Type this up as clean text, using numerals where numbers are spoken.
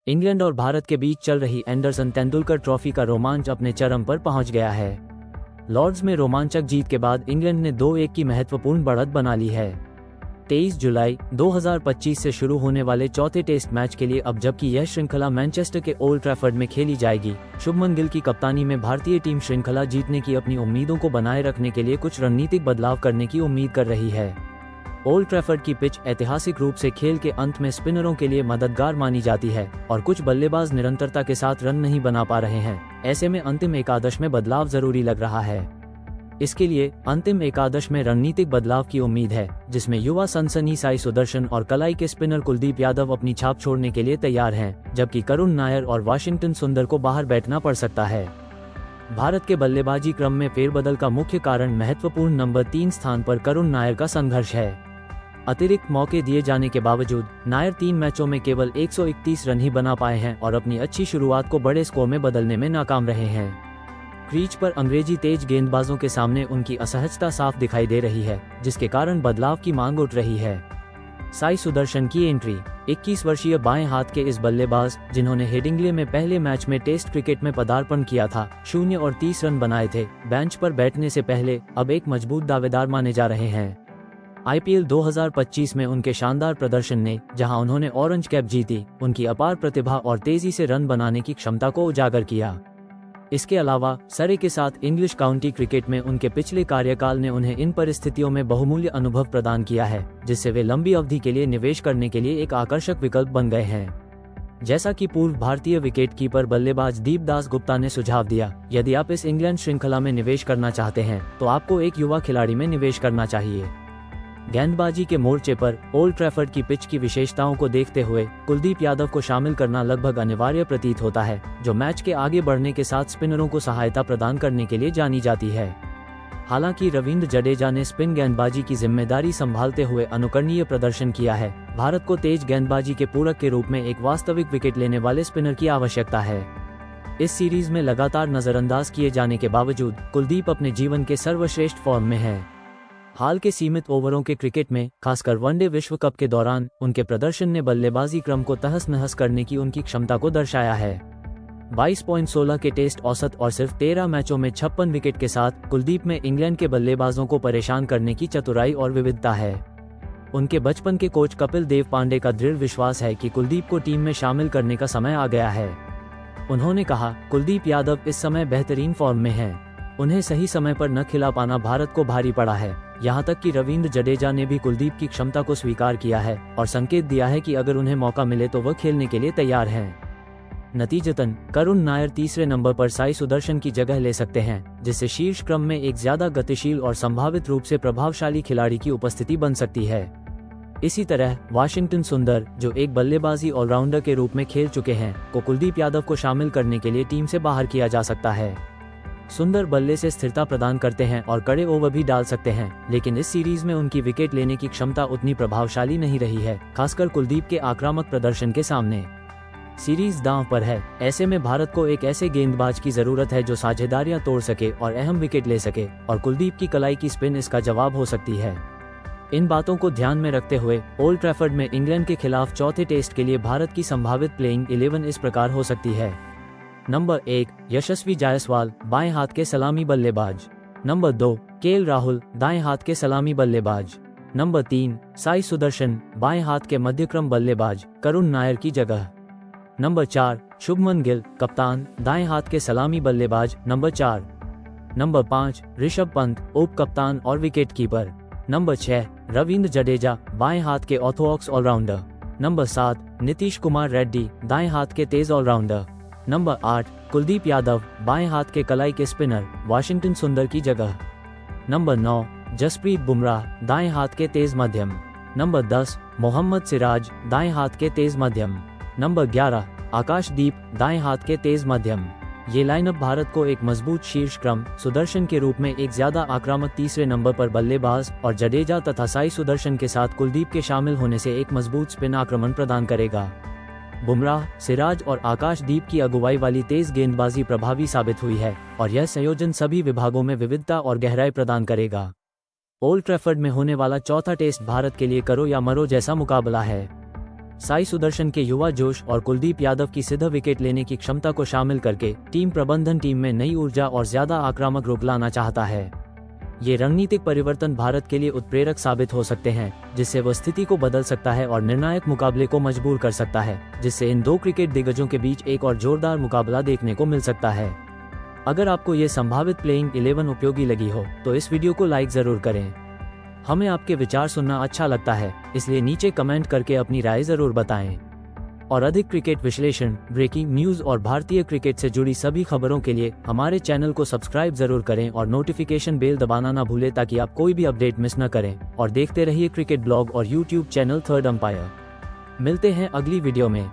England और भारत के बीच चल रही एंडरसन तेंदुलकर ट्रॉफी का रोमांच अपने चरम पर पहुंच गया है। लॉर्ड्स में रोमांचक जीत के बाद इंग्लैंड ने 2-1 की महत्वपूर्ण बढ़त बना ली है। 23 जुलाई 2025 से शुरू होने वाले चौथे टेस्ट मैच के लिए अब जबकि यह श्रृंखला मैनचेस्टर के ओल्ड ट्रैफर्ड में खेली जाएगी, शुभमन गिल की कप्तानी में भारतीय टीम श्रृंखला जीतने की अपनी उम्मीदों को बनाए रखने के लिए कुछ रणनीतिक बदलाव करने की उम्मीद कर रही है। ओल्ड ट्रैफर्ड की पिच ऐतिहासिक रूप से खेल के अंत में स्पिनरों के लिए मददगार मानी जाती है और कुछ बल्लेबाज निरंतरता के साथ रन नहीं बना पा रहे हैं। ऐसे में अंतिम एकादश में बदलाव जरूरी लग रहा है। इसके लिए अंतिम एकादश में रणनीतिक बदलाव की उम्मीद है, जिसमें युवा सनसनी साई सुदर्शन और कलाई के स्पिनर कुलदीप यादव अपनी छाप छोड़ने के लिए तैयार हैं, जबकि करुण नायर और वाशिंगटन सुंदर को बाहर बैठना पड़ सकता है। भारत के बल्लेबाजी क्रम में फेरबदल का मुख्य कारण महत्वपूर्ण नंबर 3 स्थान पर करुण नायर का संघर्ष है। अतिरिक्त मौके दिए जाने के बावजूद नायर 3 मैचों में केवल 131 रन ही बना पाए हैं और अपनी अच्छी शुरुआत को बड़े स्कोर में बदलने में नाकाम रहे हैं। क्रीज पर अंग्रेजी तेज गेंदबाजों के सामने उनकी असहजता साफ दिखाई दे रही है, जिसके कारण बदलाव की मांग उठ रही है। साई सुदर्शन की एंट्री। 21 वर्षीय बाएं हाथ के इस बल्लेबाज, जिन्होंने हेडिंग्ले में पहले मैच में टेस्ट क्रिकेट में पदार्पण किया था, 0 और 30 रन बनाए थे, बेंच पर बैठने से पहले अब एक मजबूत दावेदार माने जा रहे हैं। आईपीएल 2025 में उनके शानदार प्रदर्शन ने, जहां उन्होंने ऑरेंज कैप जीती, उनकी अपार प्रतिभा और तेजी से रन बनाने की क्षमता को उजागर किया। इसके अलावा सरे के साथ इंग्लिश काउंटी क्रिकेट में उनके पिछले कार्यकाल ने उन्हें इन परिस्थितियों में बहुमूल्य अनुभव प्रदान किया है, जिससे वे लंबी अवधि के लिए निवेश करने के लिए एक आकर्षक विकल्प बन गए हैं। जैसा कि पूर्व भारतीय विकेटकीपर बल्लेबाज दीप दास गुप्ता ने सुझाव दिया, यदि आप इस इंग्लैंड श्रृंखला में निवेश करना चाहते हैं तो आपको एक युवा खिलाड़ी में निवेश करना चाहिए। गेंदबाजी के मोर्चे पर ओल्ड ट्रैफर्ड की पिच की विशेषताओं को देखते हुए कुलदीप यादव को शामिल करना लगभग अनिवार्य प्रतीत होता है, जो मैच के आगे बढ़ने के साथ स्पिनरों को सहायता प्रदान करने के लिए जानी जाती है। हालांकि रविंद्र जडेजा ने स्पिन गेंदबाजी की जिम्मेदारी संभालते हुए अनुकरणीय प्रदर्शन किया है, भारत को तेज गेंदबाजी के पूरक के रूप में एक वास्तविक विकेट लेने वाले स्पिनर की आवश्यकता है। इस सीरीज में लगातार नजरअंदाज किए जाने के बावजूद कुलदीप अपने जीवन के सर्वश्रेष्ठ फॉर्म में है। हाल के सीमित ओवरों के क्रिकेट में, खासकर वनडे विश्व कप के दौरान, उनके प्रदर्शन ने बल्लेबाजी क्रम को तहस नहस करने की उनकी क्षमता को दर्शाया है। 22.16 के टेस्ट औसत और सिर्फ 13 मैचों में 56 विकेट के साथ कुलदीप में इंग्लैंड के बल्लेबाजों को परेशान करने की चतुराई और विविधता है। उनके बचपन के कोच कपिल देव पांडे का दृढ़ विश्वास है कि कुलदीप को टीम में शामिल करने का समय आ गया है। उन्होंने कहा, कुलदीप यादव इस समय बेहतरीन फॉर्म में हैं। उन्हें सही समय पर न खिला पाना भारत को भारी पड़ा है। यहाँ तक कि रविंद्र जडेजा ने भी कुलदीप की क्षमता को स्वीकार किया है और संकेत दिया है कि अगर उन्हें मौका मिले तो वह खेलने के लिए तैयार हैं। नतीजतन करुण नायर तीसरे नंबर पर साई सुदर्शन की जगह ले सकते हैं, जिससे शीर्ष क्रम में एक ज्यादा गतिशील और संभावित रूप से प्रभावशाली खिलाड़ी की उपस्थिति बन सकती है। इसी तरह वाशिंगटन सुंदर, जो एक बल्लेबाजी ऑलराउंडर के रूप में खेल चुके हैं, को कुलदीप यादव को शामिल करने के लिए टीम से बाहर किया जा सकता है। सुंदर बल्ले से स्थिरता प्रदान करते हैं और कड़े ओवर भी डाल सकते हैं, लेकिन इस सीरीज में उनकी विकेट लेने की क्षमता उतनी प्रभावशाली नहीं रही है, खासकर कुलदीप के आक्रामक प्रदर्शन के सामने। सीरीज दांव पर है। ऐसे में भारत को एक ऐसे गेंदबाज की जरूरत है जो साझेदारियां तोड़ सके और अहम विकेट ले सके, और कुलदीप की कलाई की स्पिन इसका जवाब हो सकती है। इन बातों को ध्यान में रखते हुए ओल्ड ट्रैफर्ड में इंग्लैंड के खिलाफ चौथे टेस्ट के लिए भारत की संभावित प्लेइंग 11 इस प्रकार हो सकती है। नंबर 1, यशस्वी जायसवाल, बाएं हाथ के सलामी बल्लेबाज। नंबर 2, केएल राहुल, दाएं हाथ के सलामी बल्लेबाज। नंबर 3, साई सुदर्शन, बाएं हाथ के मध्यक्रम बल्लेबाज, करुण नायर की जगह। नंबर 4, शुभमन गिल, कप्तान, दाएं हाथ के सलामी बल्लेबाज, नंबर 4। नंबर 5, ऋषभ पंत, उप कप्तान और wicket keeper. Number 6, Ravindra Jadeja, बाएं हाथ के orthodox allrounder. Number 7, Nitish Kumar Reddy, दाएं हाथ के तेज ऑलराउंडर। नंबर 8, कुलदीप यादव, बाएं हाथ के कलाई के स्पिनर, वाशिंगटन सुंदर की जगह। नंबर 9, जसप्रीत बुमराह, दाएं हाथ के तेज मध्यम। नंबर 10, मोहम्मद सिराज, दाएं हाथ के तेज मध्यम। नंबर 11, आकाशदीप, दाएं हाथ के तेज मध्यम। ये लाइनअप भारत को एक मजबूत शीर्ष क्रम सुदर्शन के रूप में एक ज्यादा आक्रामक तीसरे नंबर पर बल्लेबाज और जडेजा तथा साई सुदर्शन के साथ कुलदीप के शामिल होने से एक मजबूत स्पिन आक्रमण प्रदान करेगा। बुमराह, सिराज और आकाशदीप की अगुवाई वाली तेज गेंदबाजी प्रभावी साबित हुई है और यह संयोजन सभी विभागों में विविधता और गहराई प्रदान करेगा। ओल्ड ट्रैफर्ड में होने वाला चौथा टेस्ट भारत के लिए करो या मरो जैसा मुकाबला है। साई सुदर्शन के युवा जोश और कुलदीप यादव की सीधा विकेट लेने की क्षमता को शामिल करके टीम प्रबंधन टीम में नई ऊर्जा और ज्यादा आक्रामक रुख लाना चाहता है। ये रणनीतिक परिवर्तन भारत के लिए उत्प्रेरक साबित हो सकते हैं, जिससे वह स्थिति को बदल सकता है और निर्णायक मुकाबले को मजबूर कर सकता है, जिससे इन दो क्रिकेट दिग्गजों के बीच एक और जोरदार मुकाबला देखने को मिल सकता है। अगर आपको ये संभावित प्लेइंग 11 उपयोगी लगी हो तो इस वीडियो को लाइक जरूर करें। हमें आपके विचार सुनना अच्छा लगता है, इसलिए नीचे कमेंट करके अपनी राय जरूर बताएं। और अधिक क्रिकेट विश्लेषण, ब्रेकिंग न्यूज और भारतीय क्रिकेट से जुड़ी सभी खबरों के लिए हमारे चैनल को सब्सक्राइब जरूर करें और नोटिफिकेशन बेल दबाना ना भूलें ताकि आप कोई भी अपडेट मिस न करें। और देखते रहिए क्रिकेट ब्लॉग और यूट्यूब चैनल थर्ड अंपायर। मिलते हैं अगली वीडियो में।